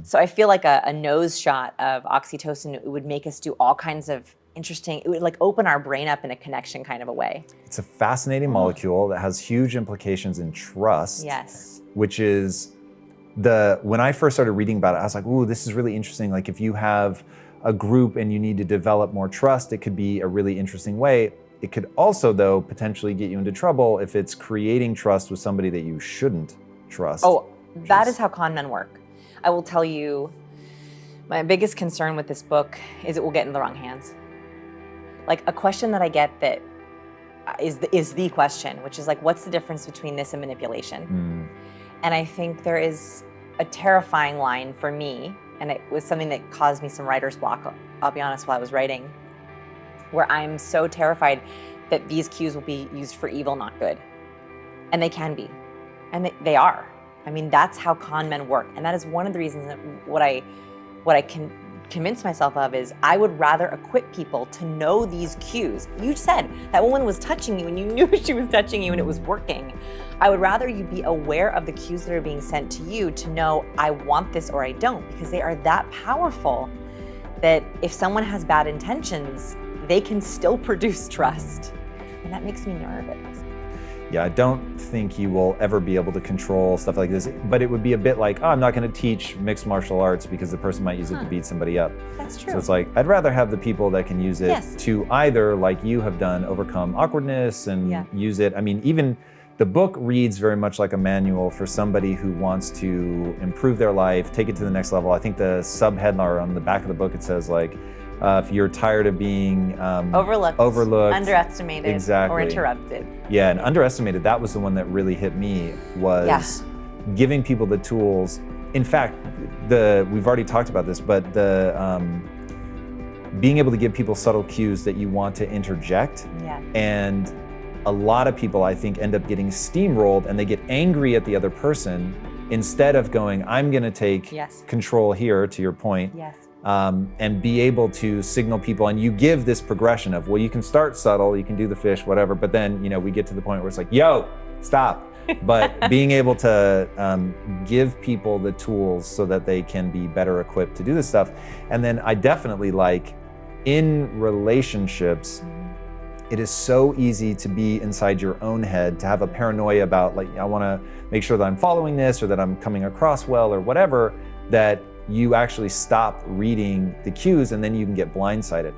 So I feel like a nose shot of oxytocin, it would make us do all kinds of interesting, it would like open our brain up in a connection kind of a way. It's a fascinating molecule that has huge implications in trust. Yes. Which is when I first started reading about it, I was like, ooh, this is really interesting. Like if you have a group and you need to develop more trust, it could be a really interesting way. It could also, though, potentially get you into trouble if it's creating trust with somebody that you shouldn't trust. Oh, that is how con men work. I will tell you, my biggest concern with this book is it will get in the wrong hands. Like a question that I get that is the question, which is like, what's the difference between this and manipulation? And I think there is a terrifying line for me, and it was something that caused me some writer's block, I'll be honest, while I was writing, where I'm so terrified that these cues will be used for evil, not good. And they can be, and they are. I mean, that's how con men work. And that is one of the reasons that what I can convince myself of is I would rather equip people to know these cues. You said that woman was touching you and you knew she was touching you and it was working. I would rather you be aware of the cues that are being sent to you to know I want this or I don't, because they are that powerful that if someone has bad intentions, they can still produce trust. And that makes me nervous. Yeah, I don't think you will ever be able to control stuff like this, but it would be a bit like, oh, I'm not going to teach mixed martial arts because the person might use it to beat somebody up. That's true. So it's like, I'd rather have the people that can use it to either, like you have done, overcome awkwardness and use it. I mean, even the book reads very much like a manual for somebody who wants to improve their life, take it to the next level. I think the subheadline on the back of the book, it says like, if you're tired of being overlooked, underestimated, or interrupted. Yeah, and underestimated, that was the one that really hit me, was giving people the tools. In fact, we've already talked about this, but being able to give people subtle cues that you want to interject. And a lot of people, I think, end up getting steamrolled and they get angry at the other person instead of going, I'm gonna take control here, to your point. And be able to signal people, and you give this progression of, well, you can start subtle, you can do the fish, whatever, but then, you know, we get to the point where it's like, yo, stop. But being able to give people the tools so that they can be better equipped to do this stuff. And then I definitely like, in relationships, it is so easy to be inside your own head, to have a paranoia about like, I wanna make sure that I'm following this or that I'm coming across well or whatever, that you actually stop reading the cues and then you can get blindsided.